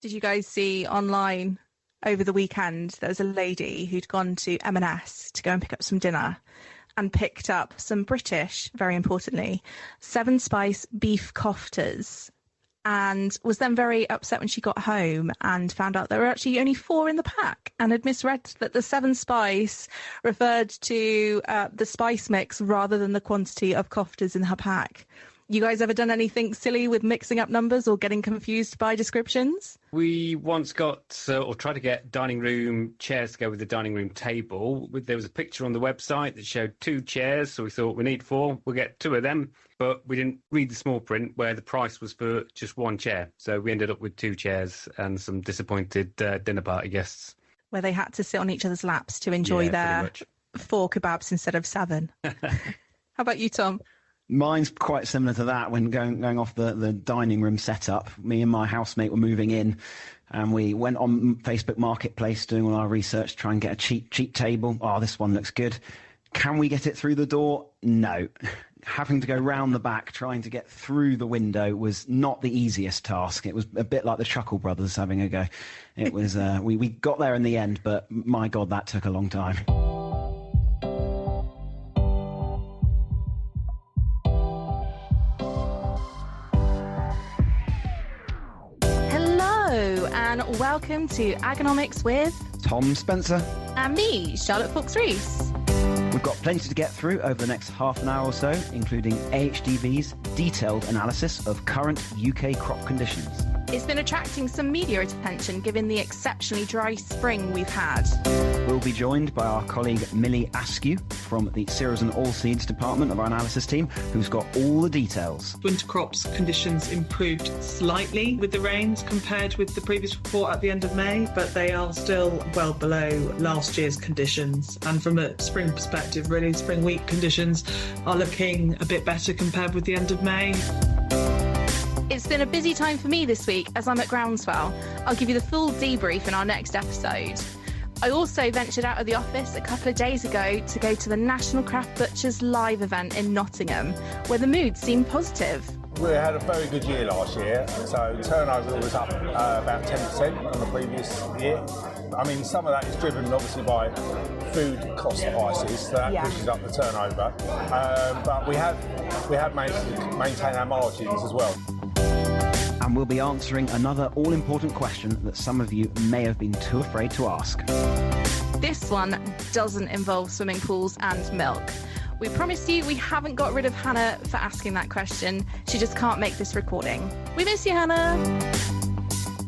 Did you guys see online over the weekend, there was a lady who'd gone to M&S to go and pick up some dinner and picked up some British, very importantly, 7-spice beef koftas, and was then very upset when she got home and found out there were actually only 4 in the pack and had misread that the 7-spice referred to the spice mix rather than the quantity of koftas in her pack. You guys ever done anything silly with mixing up numbers or getting confused by descriptions? We once got, or tried to get dining room chairs to go with the dining room table. There was a picture on the website that showed 2 chairs, so we thought we need 4, we'll get 2 of them. But we didn't read the small print where the price was for just 1 chair. So we ended up with 2 chairs and some disappointed dinner party guests. Where they had to sit on each other's laps to enjoy their 4 kebabs instead of 7. How about you, Tom? Mine's quite similar to that. When going off the dining room setup, me and my housemate were moving in, and we went on Facebook Marketplace doing all our research to try and get a cheap table. Oh, this one looks good. Can we get it through the door? No. Having to go round the back, trying to get through the window was not the easiest task. It was a bit like the Chuckle Brothers having a go. It was we got there in the end, but my God, that took a long time. And welcome to Agonomics with Tom Spencer and me, Charlotte Fox-Rees. We've got plenty to get through over the next half an hour or so, including AHDB's detailed analysis of current UK crop conditions. It's been attracting some media attention given the exceptionally dry spring we've had. We'll be joined by our colleague Millie Askew from the Cereals and Oilseeds department of our analysis team, who's got all the details. Winter crops conditions improved slightly with the rains compared with the previous report at the end of May, but they are still well below last year's conditions. And from a spring perspective, really, spring wheat conditions are looking a bit better compared with the end of May. It's been a busy time for me this week as I'm at Groundswell. I'll give you the full debrief in our next episode. I also ventured out of the office a couple of days ago to go to the National Craft Butchers live event in Nottingham, where the mood seemed positive. We had a very good year last year, so turnover was up about 10% on the previous year. I mean, some of that is driven obviously by food cost prices, so that pushes up the turnover. But we have managed to maintain our margins as well. And we'll be answering another all-important question that some of you may have been too afraid to ask. This one doesn't involve swimming pools and milk. We promised you we haven't got rid of Hannah for asking that question. She just can't make this recording. We miss you, Hannah.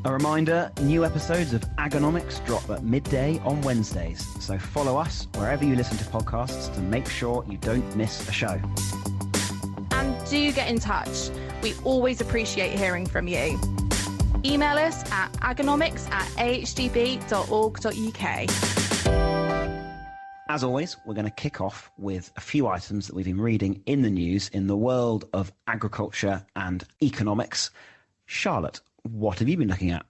A reminder, new episodes of Agonomics drop at midday on Wednesdays. So follow us wherever you listen to podcasts to make sure you don't miss a show. And do get in touch. We always appreciate hearing from you. Email us at agonomics@ahdb.org.uk. As always, we're going to kick off with a few items that we've been reading in the news in the world of agriculture and economics. Charlotte, what have you been looking at?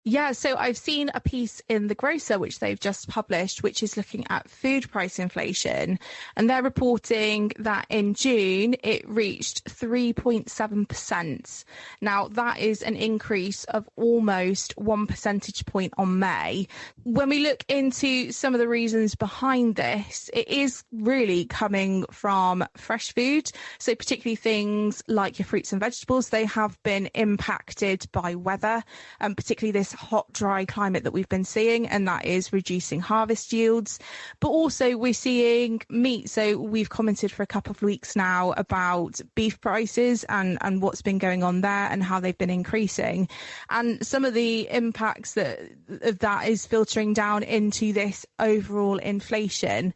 Yeah, so I've seen a piece in The Grocer, which they've just published, which is looking at food price inflation. And they're reporting that in June, it reached 3.7%. Now, that is an increase of almost 1 percentage point on May. When we look into some of the reasons behind this, it is really coming from fresh food. So particularly things like your fruits and vegetables, they have been impacted by weather, and particularly this hot, dry climate that we've been seeing, and that is reducing harvest yields. But also we're seeing meat. So we've commented for a couple of weeks now about beef prices and what's been going on there and how they've been increasing. And some of the impacts of that is filtering down into this overall inflation.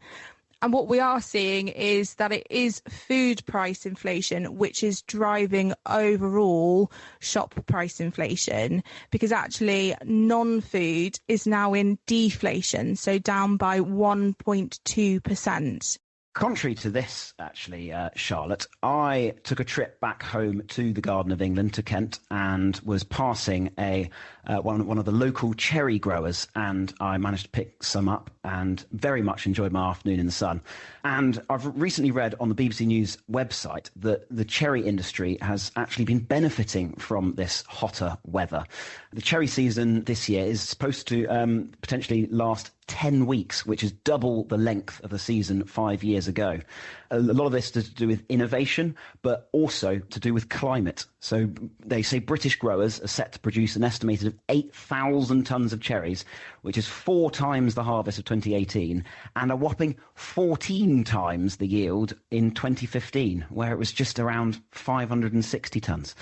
And what we are seeing is that it is food price inflation which is driving overall shop price inflation, because actually non-food is now in deflation, so down by 1.2%. Contrary to this, actually, Charlotte, I took a trip back home to the Garden of England, to Kent, and was passing one of the local cherry growers, and I managed to pick some up and very much enjoyed my afternoon in the sun. And I've recently read on the BBC News website that the cherry industry has actually been benefiting from this hotter weather. The cherry season this year is supposed to potentially last 10 weeks, which is double the length of the season 5 years ago. A lot of this is to do with innovation, but also to do with climate. So they say British growers are set to produce an estimated of 8,000 tonnes of cherries, which is 4 times the harvest of 2018, and a whopping 14 times the yield in 2015, where it was just around 560 tonnes.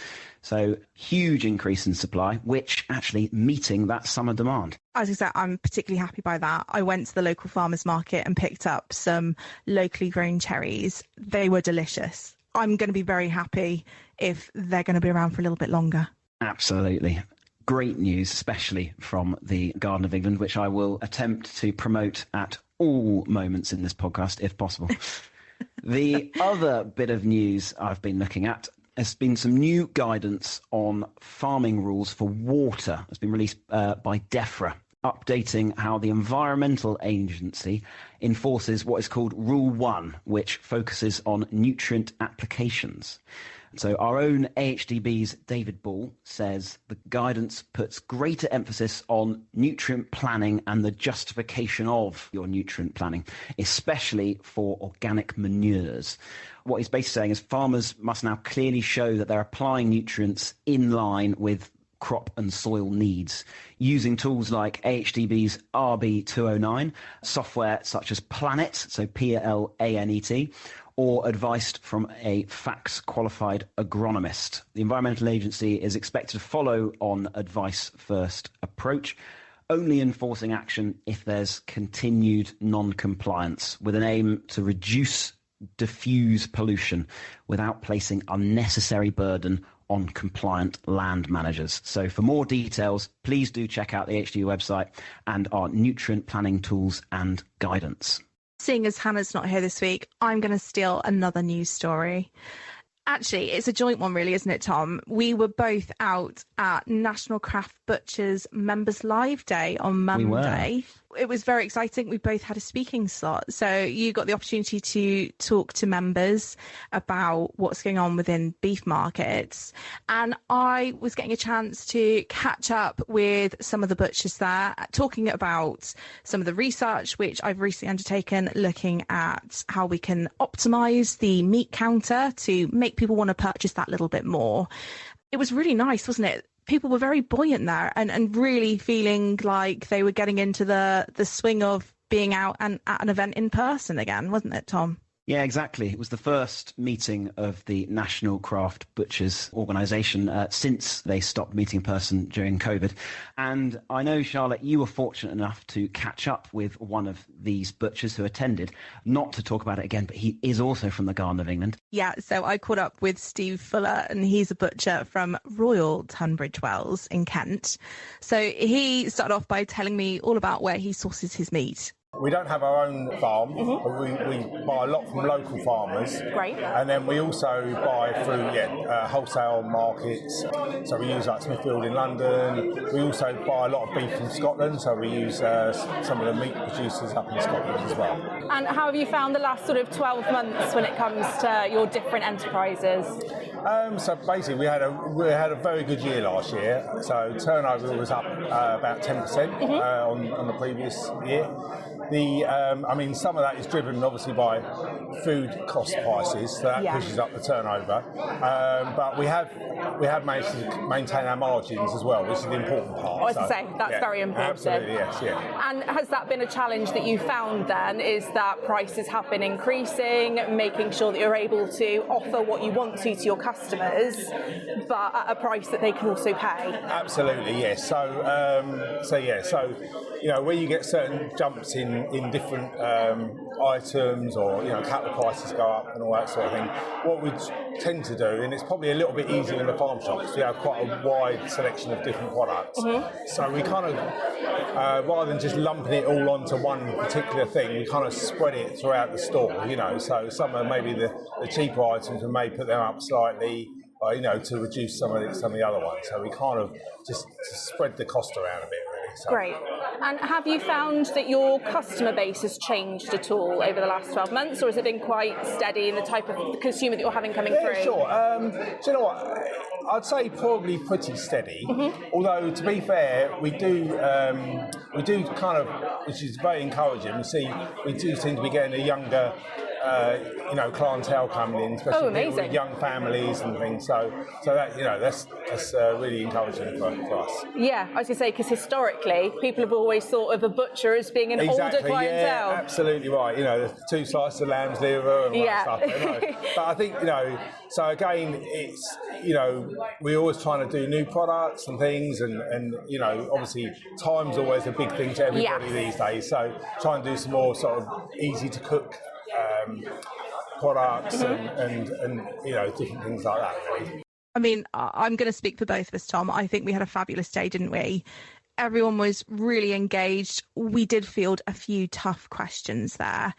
So huge increase in supply, which actually meeting that summer demand. As I said, I'm particularly happy by that. I went to the local farmers market and picked up some locally grown cherries. They were delicious. I'm going to be very happy if they're going to be around for a little bit longer. Absolutely. Great news, especially from the Garden of England, which I will attempt to promote at all moments in this podcast, if possible. The other bit of news I've been looking at has been some new guidance on farming rules for water. It's been released by DEFRA, updating how the Environmental Agency enforces what is called Rule 1, which focuses on nutrient applications. So our own AHDB's David Ball says the guidance puts greater emphasis on nutrient planning and the justification of your nutrient planning, especially for organic manures. What he's basically saying is farmers must now clearly show that they're applying nutrients in line with crop and soil needs, using tools like AHDB's RB209, software such as Planet, so PLANET, or advice from a FACS-qualified agronomist. The Environmental Agency is expected to follow on advice-first approach, only enforcing action if there's continued non-compliance, with an aim to reduce diffuse pollution without placing unnecessary burden on compliant land managers. So for more details, please do check out the HDU website and our nutrient planning tools and guidance. Seeing as Hannah's not here this week, I'm going to steal another news story. Actually, it's a joint one really, isn't it, Tom? We were both out at National Craft Butchers Members Live Day on Monday. It was very exciting. We both had a speaking slot. So you got the opportunity to talk to members about what's going on within beef markets. And I was getting a chance to catch up with some of the butchers there, talking about some of the research which I've recently undertaken, looking at how we can optimise the meat counter to make people want to purchase that little bit more. It was really nice, wasn't it? People were very buoyant there and really feeling like they were getting into the swing of being out and at an event in person again, wasn't it, Tom? Yeah, exactly. It was the first meeting of the National Craft Butchers organisation since they stopped meeting in person during COVID. And I know, Charlotte, you were fortunate enough to catch up with one of these butchers who attended, not to talk about it again, but he is also from the Garden of England. Yeah, so I caught up with Steve Fuller, and he's a butcher from Royal Tunbridge Wells in Kent. So he started off by telling me all about where he sources his meat. We don't have our own farm, but we buy a lot from local farmers. Great. And then we also buy through wholesale markets. So we use like Smithfield in London. We also buy a lot of beef from Scotland, so we use some of the meat producers up in Scotland as well. And how have you found the last sort of 12 months when it comes to your different enterprises? So basically, we had a very good year last year. So turnover was up about 10% on the previous year. Some of that is driven obviously by food cost prices, so that pushes up the turnover. But we have managed to maintain our margins as well, which is the important part. I was to say, that's very important. Absolutely, yes, yeah. And has that been a challenge that you found then, is that prices have been increasing, making sure that you're able to offer what you want to your customers customers, but at a price that they can also pay. Absolutely, yes. So where you get certain jumps in different items, or cattle prices go up and all that sort of thing. What we tend to do, and it's probably a little bit easier in the farm shops, we have quite a wide selection of different products. So we kind of, rather than just lumping it all onto one particular thing, we kind of spread it throughout the store. So some of maybe the cheaper items, we may put them up slightly, to reduce some of the other ones. So we kind of just spread the cost around a bit, really. So. Great. And have you found that your customer base has changed at all over the last 12 months, or has it been quite steady in the type of consumer that you're having coming through? Sure. Do you know what? I'd say probably pretty steady. Although, to be fair, we do kind of, which is very encouraging. We do seem to be getting a younger clientele coming in, especially with young families and things. So that that's really encouraging for us. Yeah, I was going to say, because historically people have always thought of a butcher as being an older clientele. Yeah, absolutely right. The 2 slices of lamb's liver and all that stuff. But I think so again, it's we're always trying to do new products and things, and obviously time's always a big thing to everybody these days. So try and do some more sort of easy to cook products and different things like that, really. I mean, I'm going to speak for both of us, Tom. I think we had a fabulous day, didn't we? Everyone was really engaged. We did field a few tough questions there,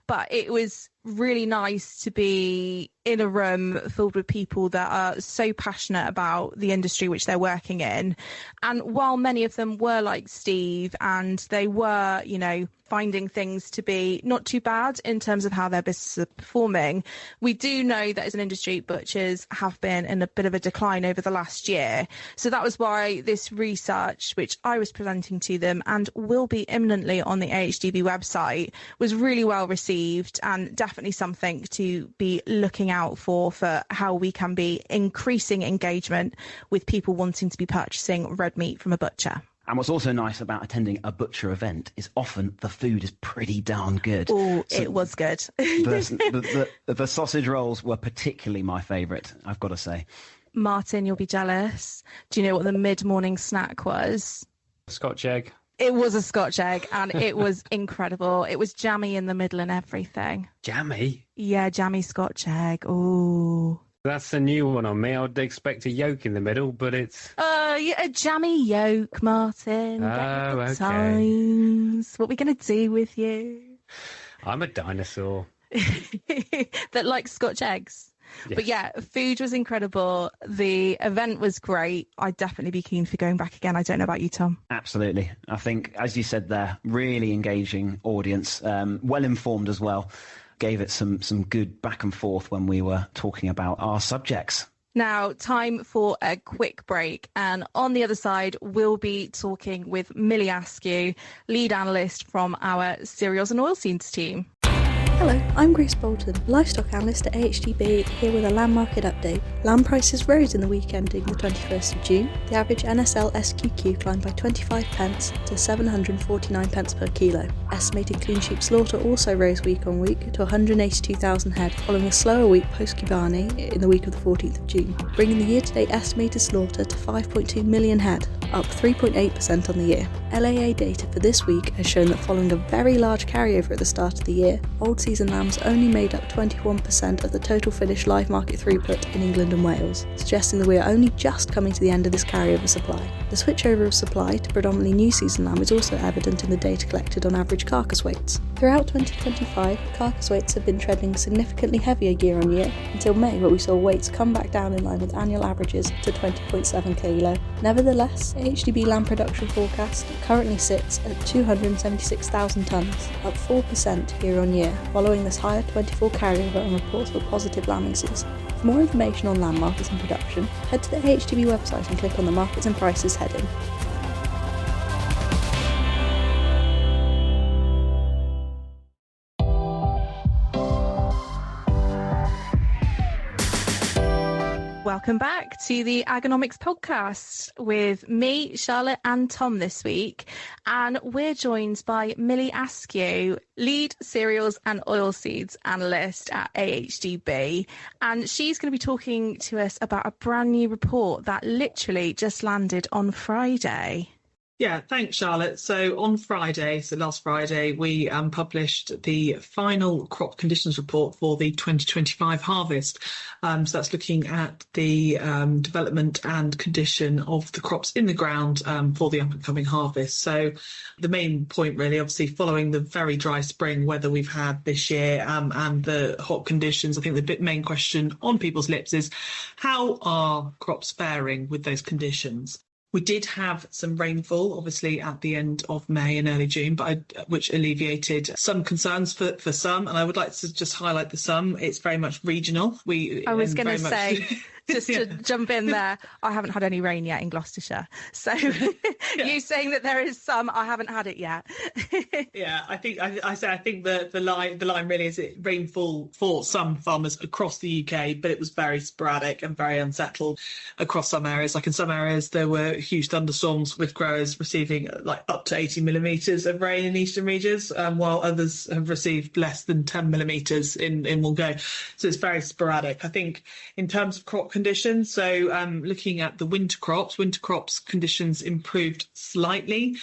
but it was really nice to be in a room filled with people that are so passionate about the industry which they're working in. And while many of them were like Steve, and they were, finding things to be not too bad in terms of how their businesses are performing, we do know that as an industry, butchers have been in a bit of a decline over the last year. So that was why this research, which I was presenting to them and will be imminently on the AHDB website, was really well received, and definitely something to be looking out for how we can be increasing engagement with people wanting to be purchasing red meat from a butcher. And what's also nice about attending a butcher event is often the food is pretty darn good. Oh, it was good. The sausage rolls were particularly my favourite, I've got to say. Martin, you'll be jealous. Do you know what the mid-morning snack was? Scotch egg. It was a Scotch egg, and it was incredible. It was jammy in the middle and everything. Jammy? Yeah, jammy Scotch egg. Ooh. That's a new one on me. I'd expect a yolk in the middle, but it's... a jammy yolk, Martin. Oh, okay. Times. What are we going to do with you? I'm a dinosaur. That likes Scotch eggs. Yes. But yeah, food was incredible. The event was great. I'd definitely be keen for going back again. I don't know about you, Tom. Absolutely. I think, as you said there, really engaging audience, well informed as well. Gave it some good back and forth when we were talking about our subjects. Now, time for a quick break. And on the other side, we'll be talking with Millie Askew, lead analyst from our cereals and oilseeds team. Hello, I'm Grace Bolton, livestock analyst at AHDB, here with a lamb market update. Lamb prices rose in the week ending the 21st of June. The average NSL SQQ climbed by 25 pence to 749 pence per kilo. Estimated clean sheep slaughter also rose week on week to 182,000 head, following a slower week post-Kibani in the week of the 14th of June, bringing the year-to-date estimated slaughter to 5.2 million head, up 3.8% on the year. LAA data for this week has shown that following a very large carryover at the start of the year, old season lambs only made up 21% of the total finished live market throughput in England and Wales, suggesting that we are only just coming to the end of this carryover supply. The switchover of supply to predominantly new season lamb is also evident in the data collected on average carcass weights. Throughout 2025, carcass weights have been trending significantly heavier year on year, until May, where we saw weights come back down in line with annual averages to 20.7 kilo. Nevertheless, HDB lamb production forecast currently sits at 276,000 tonnes, up 4% year on year, following this higher 24 carryover and reports for positive lambing season. For more information on lamb markets and production, head to the AHDB website and click on the Markets and Prices heading. Welcome back to the Agonomics podcast with me, Charlotte, and Tom this week. And we're joined by Millie Askew, lead cereals and oilseeds analyst at AHDB. And she's going to be talking to us about a brand new report that literally just landed on Friday. Yeah, thanks, Charlotte. So on Friday, last Friday, we published the final crop conditions report for the 2025 harvest. So that's looking at the development and condition of the crops in the ground for the up-and-coming harvest. So the main point, really, obviously, following the very dry spring weather we've had this year and the hot conditions, I think the main question on people's lips is, how are crops faring with those conditions? We did have some rainfall, obviously, at the end of May and early June, which alleviated some concerns for some. And I would like to just highlight the some. It's very much regional. I was going to say, just to jump in there, I haven't had any rain yet in Gloucestershire. So you saying that there is some, I haven't had it yet. Yeah, I think the line really is it rainfall for some farmers across the UK, but it was very sporadic and very unsettled across some areas. Like in some areas, there were huge thunderstorms with growers receiving like up to 80 millimetres of rain in eastern regions, while others have received less than 10 millimetres in one go. So it's very sporadic. I think in terms of crop conditions, so looking at the winter crops conditions improved slightly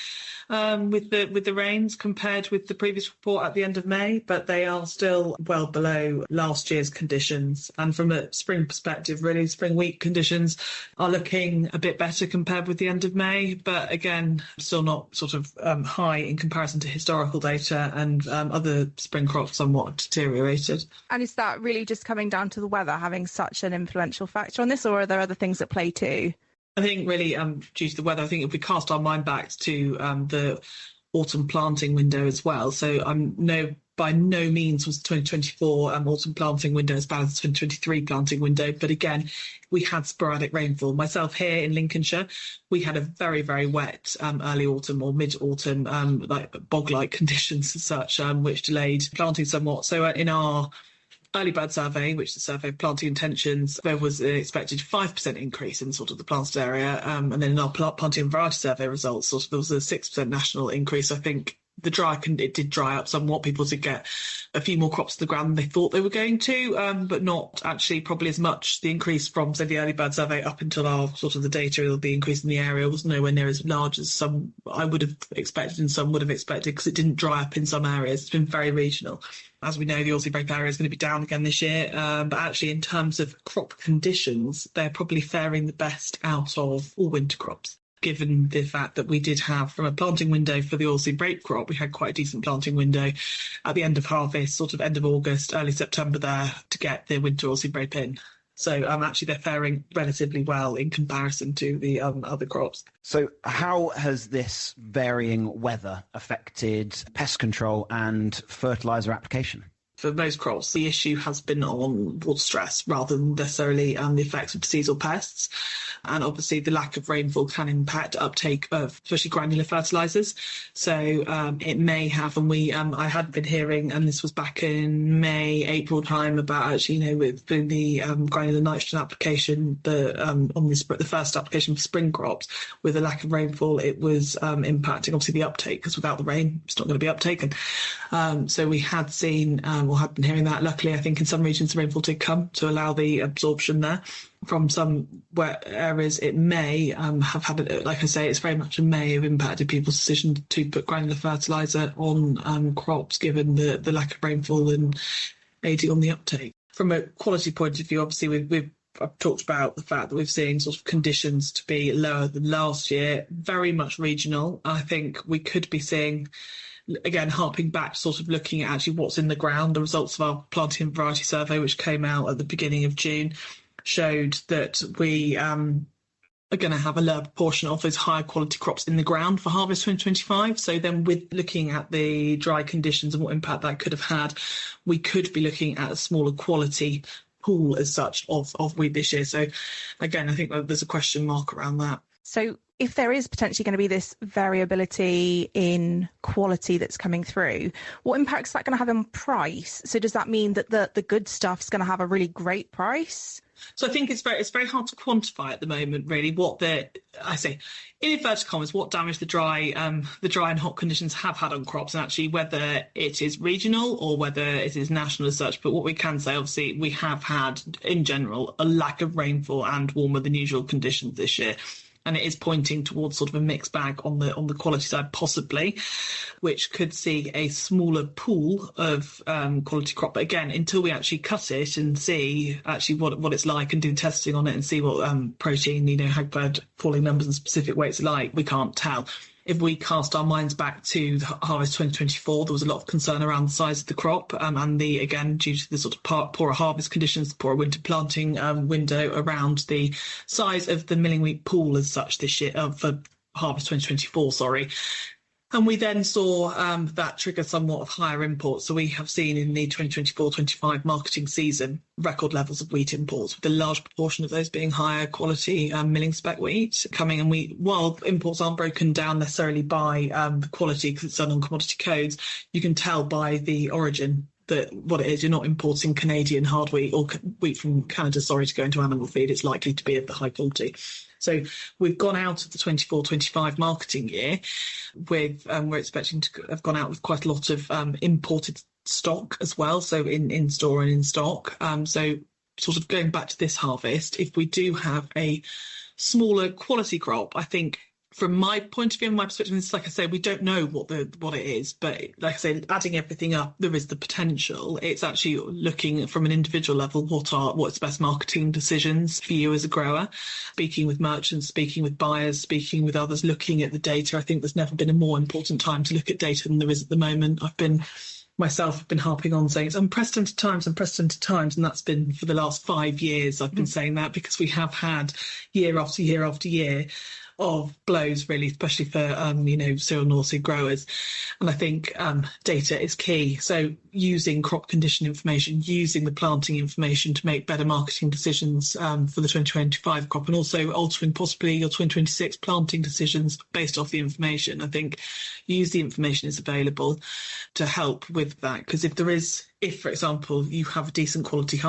with the rains compared with the previous report at the end of May, but they are still well below last year's conditions. And from a spring perspective, really, spring wheat conditions are looking a bit better compared with the end of May, but again, still not sort of high in comparison to historical data, and other spring crops somewhat deteriorated. And is that really just coming down to the weather having such an influential factor on this, or are there other things at play too? I think really due to the weather, I think if we cast our mind back to the autumn planting window as well. So by no means was the 2024 autumn planting window as bad as the 2023 planting window. But again, we had sporadic rainfall. Myself here in Lincolnshire, we had a very, very wet early autumn or mid-autumn, like bog-like conditions as such, which delayed planting somewhat. So in our early bird survey, which is the survey of planting intentions, there was an expected 5% increase in sort of the planted area. And then in our planting and variety survey results, sort of there was a 6% national increase. I think it did dry up somewhat. People did get a few more crops to the ground than they thought they were going to, but not actually probably as much. The increase from, say, the early bird survey up until our sort of the data of the increase in the area was nowhere near as large as some I would have expected and some would have expected, because it didn't dry up in some areas. It's been very regional. As we know, the oilseed rape area is going to be down again this year, but actually in terms of crop conditions, they're probably faring the best out of all winter crops, given the fact that we did have, from a planting window for the oilseed rape crop, we had quite a decent planting window at the end of harvest, sort of end of August, early September there, to get the winter oilseed rape in. So actually they're faring relatively well in comparison to the other crops. So how has this varying weather affected pest control and fertiliser application? For most crops, the issue has been on water stress rather than necessarily the effects of disease or pests. And obviously the lack of rainfall can impact uptake of especially granular fertilisers. So it may have, and I had been hearing, and this was back in May, April time, about actually, with the granular nitrogen application, the first application for spring crops, with the lack of rainfall, it was impacting obviously the uptake, because without the rain, it's not going to be uptaken. So we had seen, or had been hearing that. Luckily, I think in some regions the rainfall did come to allow the absorption there. From some wet areas, it may have had, like I say, it's very much a may have impacted people's decision to put granular fertiliser on crops, given the lack of rainfall and aiding on the uptake. From a quality point of view, obviously I've talked about the fact that we've seen sort of conditions to be lower than last year, very much regional. I think we could be seeing, again, harping back, sort of looking at actually what's in the ground. The results of our planting and variety survey, which came out at the beginning of June, showed that we are going to have a lower proportion of those higher quality crops in the ground for harvest 2025. So then, with looking at the dry conditions and what impact that could have had, we could be looking at a smaller quality pool as such of wheat this year. So again, I think there's a question mark around that. So if there is potentially going to be this variability in quality that's coming through, what impact is that going to have on price? So does that mean that the good stuff's going to have a really great price? So I think it's very hard to quantify at the moment, really, in inverted commas, what damage the dry and hot conditions have had on crops, and actually whether it is regional or whether it is national as such. But what we can say, obviously, we have had, in general, a lack of rainfall and warmer than usual conditions this year. And it is pointing towards sort of a mixed bag on the quality side, possibly, which could see a smaller pool of quality crop. But again, until we actually cut it and see actually what it's like and do testing on it and see what protein, how bad falling numbers and specific weights are like, we can't tell. If we cast our minds back to the harvest 2024, there was a lot of concern around the size of the crop and again, due to the sort of poorer harvest conditions, poorer winter planting window, around the size of the milling wheat pool as such this year, for harvest 2024, sorry. And we then saw that trigger somewhat of higher imports. So we have seen in the 2024-25 marketing season record levels of wheat imports, with a large proportion of those being higher quality milling spec wheat coming. And while imports aren't broken down necessarily by the quality because it's done on commodity codes, you can tell by the origin that what it is. You're not importing Canadian hard wheat or wheat from Canada, to go into animal feed. It's likely to be of the high quality. So we've gone out of the 24-25 marketing year with, we're expecting to have gone out with quite a lot of imported stock as well, so in store and in stock. So sort of going back to this harvest, if we do have a smaller quality crop, I think from my point of view and my perspective, it's like I say, we don't know what it is, but like I say, adding everything up, there is the potential. It's actually looking from an individual level, what's best marketing decisions for you as a grower, speaking with merchants, speaking with buyers, speaking with others, looking at the data. I think there's never been a more important time to look at data than there is at the moment. I've been harping on saying it's unprecedented times, and that's been for the last 5 years. I've been saying that because we have had year after year after year of blows, really, especially for cereal and oilseed growers. And I think data is key. So using crop condition information, using the planting information to make better marketing decisions for the 2025 crop, and also altering possibly your 2026 planting decisions based off the information. I think use the information is available to help with that, because if, for example, you have a decent quality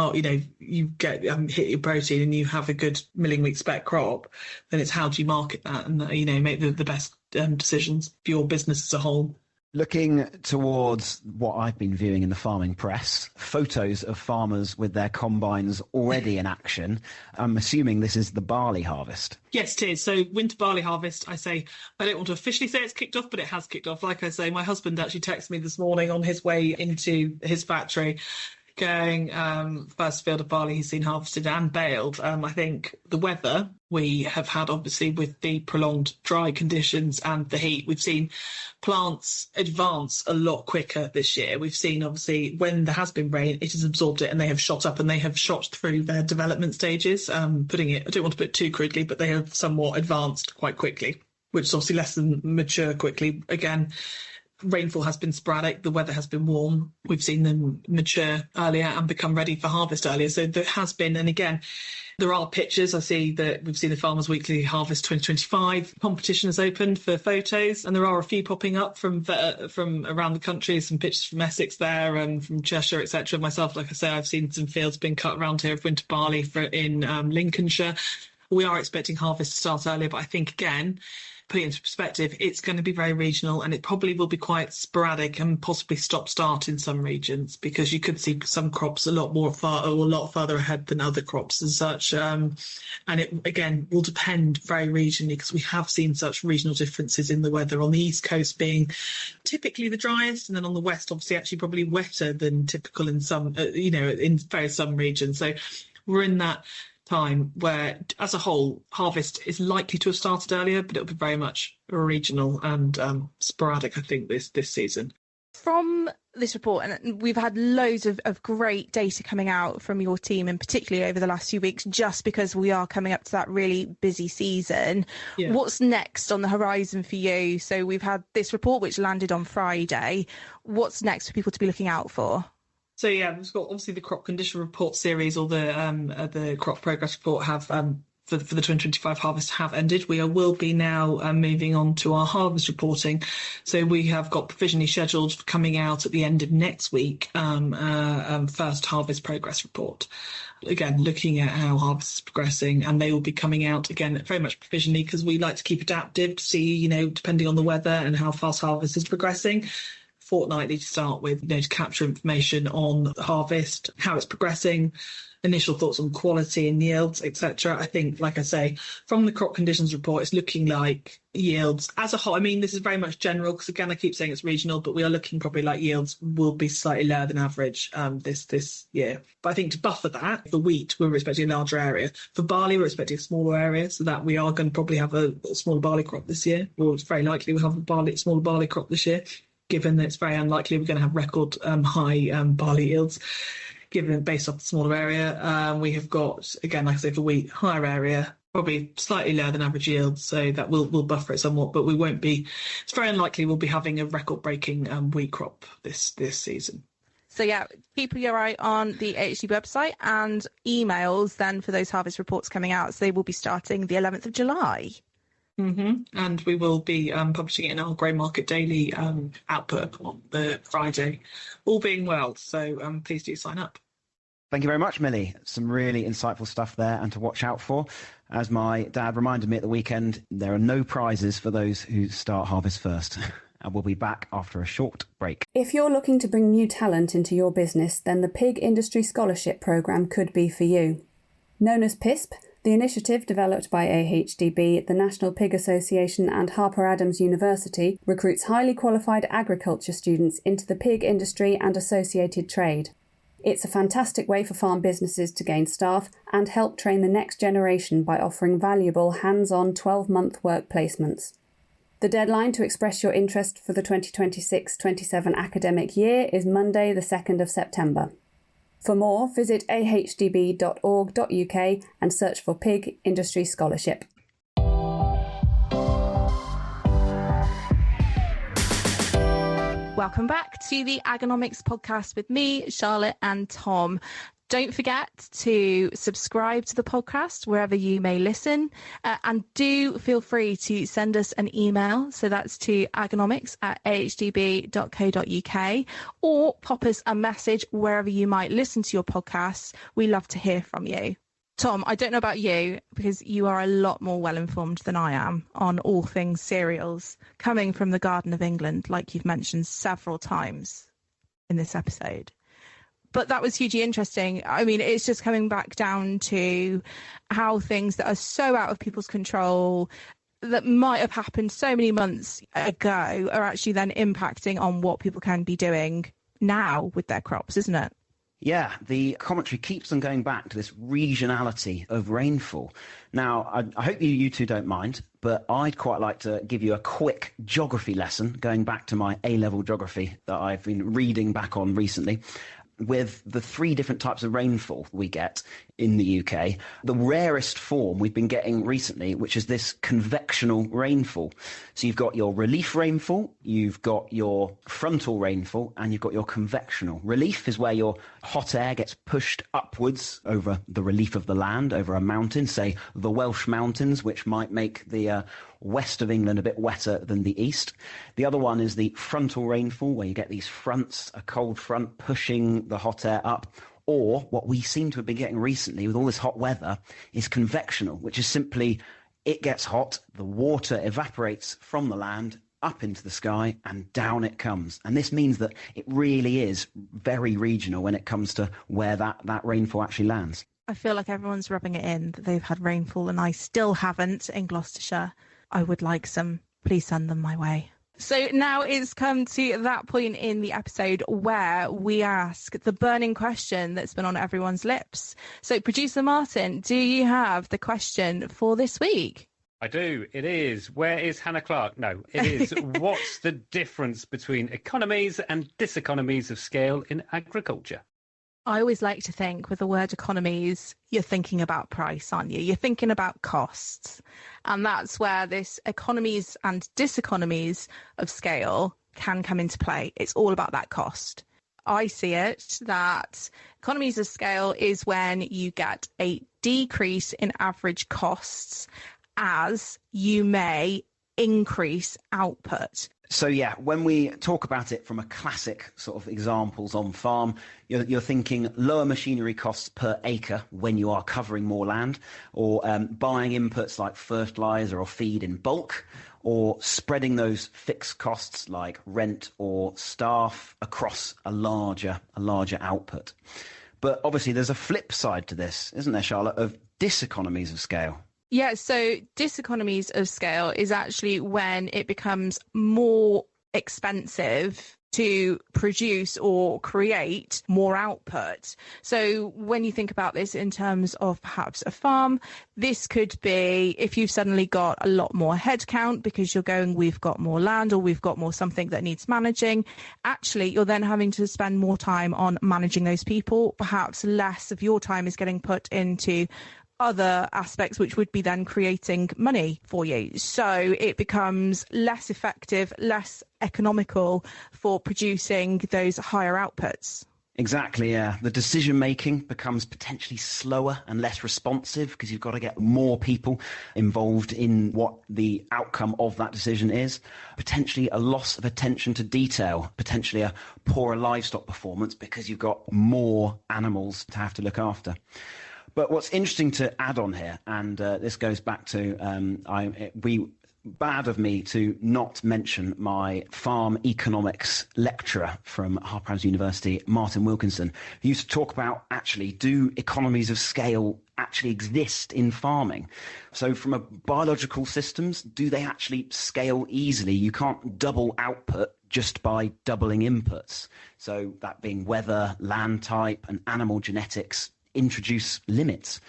you get hit your protein and you have a good milling wheat spec crop, then it's how do you market that and make the best decisions for your business as a whole. Looking towards what I've been viewing in the farming press, photos of farmers with their combines already in action. I'm assuming this is the barley harvest. Yes, it is. So winter barley harvest, I don't want to officially say it's kicked off, but it has kicked off. Like I say, my husband actually texted me this morning on his way into his factory, going first field of barley he's seen harvested and baled. I think the weather we have had, obviously, with the prolonged dry conditions and the heat, we've seen plants advance a lot quicker this year. We've seen, obviously, when there has been rain, it has absorbed it and they have shot up and they have shot through their development stages. I don't want to put it too crudely, but they have somewhat advanced quite quickly, which is obviously less than mature quickly. Again, rainfall has been sporadic, the weather has been warm. We've seen them mature earlier and become ready for harvest earlier. So there has been, and again, there are pictures. I see that we've seen the Farmers Weekly Harvest 2025 competition has opened for photos, and there are a few popping up from around the country. Some pictures from Essex there, and from Cheshire, etc. Myself, like I say, I've seen some fields being cut around here of winter barley in Lincolnshire. We are expecting harvest to start earlier, but I think, again, putting it into perspective, it's going to be very regional, and it probably will be quite sporadic and possibly stop-start in some regions, because you could see some crops a lot further ahead than other crops and such. And it, again, will depend very regionally, because we have seen such regional differences in the weather, on the East Coast being typically the driest, and then on the West, obviously, actually probably wetter than typical in some, in some regions. So we're in that time where, as a whole, harvest is likely to have started earlier, but it'll be very much regional and sporadic, I think, this season. From this report, and we've had loads of great data coming out from your team, and particularly over the last few weeks, just because we are coming up to that really busy season. Yeah. What's next on the horizon for you? So we've had this report which landed on Friday. What's next for people to be looking out for? So yeah, we've got obviously the crop condition report series, or the crop progress report, have for the 2025 harvest have ended. We will be now moving on to our harvest reporting. So we have got provisionally scheduled for coming out at the end of next week, first harvest progress report. Again, looking at how harvest is progressing, and they will be coming out again very much provisionally because we like to keep adaptive to see, depending on the weather and how fast harvest is progressing. Fortnightly to start with, to capture information on the harvest, how it's progressing, initial thoughts on quality and yields, etc. I think, like I say, from the crop conditions report, it's looking like yields as a whole. I mean, this is very much general because, again, I keep saying it's regional, but we are looking probably like yields will be slightly lower than average this year. But I think to buffer that, for wheat, we're expecting a larger area. For barley, we're expecting a smaller area, so that we are going to probably have a smaller barley crop this year. Or it's very likely we'll have a smaller barley crop this year, given that it's very unlikely we're going to have record high barley yields. Given based off the smaller area, we have got, again, like I say, for wheat, higher area, probably slightly lower than average yield, so that will buffer it somewhat, but we won't be, it's very unlikely we'll be having a record-breaking wheat crop this season. So yeah, keep your eye on the AHDB website and emails then for those harvest reports coming out. So they will be starting the 11th of July. Mm-hmm. And we will be publishing it in our Grey Market Daily output on the Friday, all being well, so please do sign up. Thank you very much, Millie. Some really insightful stuff there and to watch out for. As my dad reminded me at the weekend, there are no prizes for those who start harvest first. And we'll be back after a short break. If you're looking to bring new talent into your business, then the Pig Industry Scholarship Programme could be for you. Known as PISP, the initiative developed by AHDB, the National Pig Association and Harper Adams University recruits highly qualified agriculture students into the pig industry and associated trade. It's a fantastic way for farm businesses to gain staff and help train the next generation by offering valuable hands-on 12-month work placements. The deadline to express your interest for the 2026-27 academic year is Monday the 2nd of September. For more, visit ahdb.org.uk and search for Pig Industry Scholarship. Welcome back to the Agonomics podcast with me, Charlotte, and Tom. Don't forget to subscribe to the podcast wherever you may listen, and do feel free to send us an email. So that's to agonomics@ahdb.co.uk, or pop us a message wherever you might listen to your podcasts. We love to hear from you. Tom, I don't know about you, because you are a lot more well-informed than I am on all things cereals, coming from the Garden of England, like you've mentioned several times in this episode. But that was hugely interesting. I mean, it's just coming back down to how things that are so out of people's control, that might have happened so many months ago, are actually then impacting on what people can be doing now with their crops, isn't it? Yeah, the commentary keeps on going back to this regionality of rainfall. Now, I hope you two don't mind, but I'd quite like to give you a quick geography lesson, going back to my A-level geography that I've been reading back on recently. With the three different types of rainfall we get in the UK, the rarest form we've been getting recently, which is this convectional rainfall. So you've got your relief rainfall, you've got your frontal rainfall, and you've got your convectional. Relief is where your hot air gets pushed upwards over the relief of the land, over a mountain, say the Welsh Mountains, which might make the west of England a bit wetter than the east. The other one is the frontal rainfall, where you get these fronts, a cold front pushing the hot air up. Or what we seem to have been getting recently with all this hot weather is convectional, which is simply it gets hot, the water evaporates from the land up into the sky, and down it comes. And this means that it really is very regional when it comes to where that rainfall actually lands. I feel like everyone's rubbing it in that they've had rainfall and I still haven't in Gloucestershire. I would like some. Please send them my way. So now it's come to that point in the episode where we ask the burning question that's been on everyone's lips. So, Producer Martin, do you have the question for this week? I do. It is, where is Hannah Clark? No, it is, what's the difference between economies and diseconomies of scale in agriculture? I always like to think with the word economies, you're thinking about price, aren't you? You're thinking about costs. And that's where this economies and diseconomies of scale can come into play. It's all about that cost. I see it that economies of scale is when you get a decrease in average costs as you may increase output. So yeah, when we talk about it from a classic sort of examples on farm, you're thinking lower machinery costs per acre when you are covering more land, or buying inputs like fertilizer or feed in bulk, or spreading those fixed costs like rent or staff across a larger output. But obviously there's a flip side to this, isn't there, Charlotte, of diseconomies of scale? Yeah, so diseconomies of scale is actually when it becomes more expensive to produce or create more output. So when you think about this in terms of perhaps a farm, this could be if you've suddenly got a lot more headcount because you're going, we've got more land or we've got more something that needs managing. Actually, you're then having to spend more time on managing those people. Perhaps less of your time is getting put into other aspects which would be then creating money for you. So it becomes less effective, less economical for producing those higher outputs. Exactly, yeah. The decision making becomes potentially slower and less responsive because you've got to get more people involved in what the outcome of that decision is. Potentially a loss of attention to detail, potentially a poorer livestock performance because you've got more animals to have to look after. But what's interesting to add on here, and this goes back to bad of me to not mention my farm economics lecturer from Harper University, Martin Wilkinson, who used to talk about actually, do economies of scale actually exist in farming? So from a biological systems, do they actually scale easily? You can't double output just by doubling inputs. So that being weather, land type, and animal genetics introduce limits.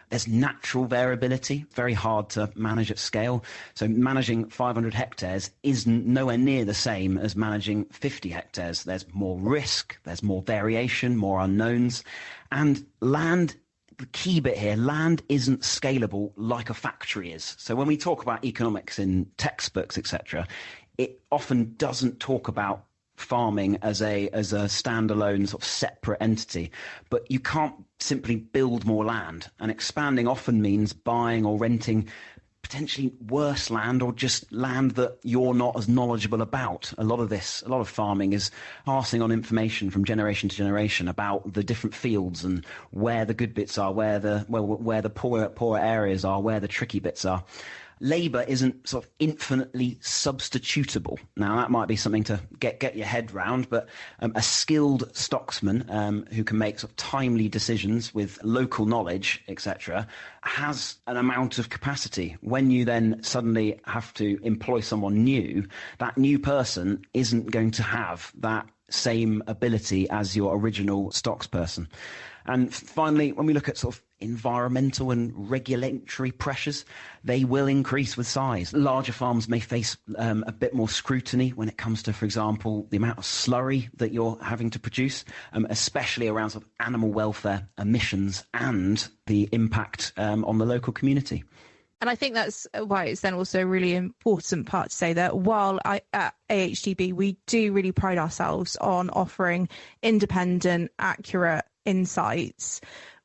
There's natural variability, very hard to manage at scale. So managing 500 hectares is nowhere near the same as managing 50 hectares. There's more risk, there's more variation, more unknowns. And land, the key bit here, land isn't scalable like a factory is. So when we talk about economics in textbooks, etc., it often doesn't talk about farming as a standalone sort of separate entity, but you can't simply build more land, and expanding often means buying or renting potentially worse land or just land that you're not as knowledgeable about. A lot of farming is passing on information from generation to generation about the different fields and where the good bits are, where the poorer areas are, where the tricky bits are. Labour isn't sort of infinitely substitutable. Now, that might be something to get your head round, but a skilled stocksman who can make sort of timely decisions with local knowledge, etc., has an amount of capacity. When you then suddenly have to employ someone new, that new person isn't going to have that same ability as your original stocks person. And finally, when we look at sort of environmental and regulatory pressures, they will increase with size. Larger farms may face a bit more scrutiny when it comes to, for example, the amount of slurry that you're having to produce, especially around sort of animal welfare, emissions, and the impact on the local community. And I think that's why it's then also a really important part to say that while at AHDB, we do really pride ourselves on offering independent, accurate insights,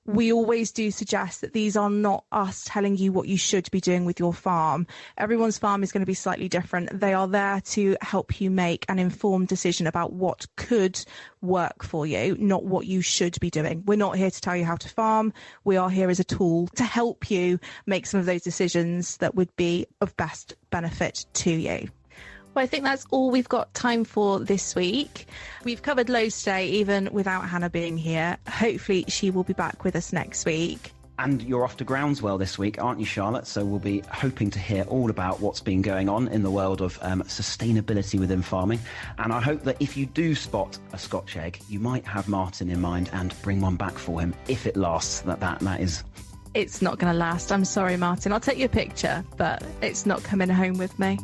we always do suggest that these are not us telling you what you should be doing with your farm. Everyone's farm is going to be slightly different. They are there to help you make an informed decision about what could work for you, not what you should be doing. We're not here to tell you how to farm. We are here as a tool to help you make some of those decisions that would be of best benefit to you. Well, I think that's all we've got time for this week. We've covered loads today, even without Hannah being here. Hopefully she will be back with us next week. And you're off to Groundswell this week, aren't you, Charlotte? So we'll be hoping to hear all about what's been going on in the world of sustainability within farming. And I hope that if you do spot a Scotch egg, you might have Martin in mind and bring one back for him, if it lasts. That is. It's not going to last. I'm sorry, Martin. I'll take your picture, but it's not coming home with me.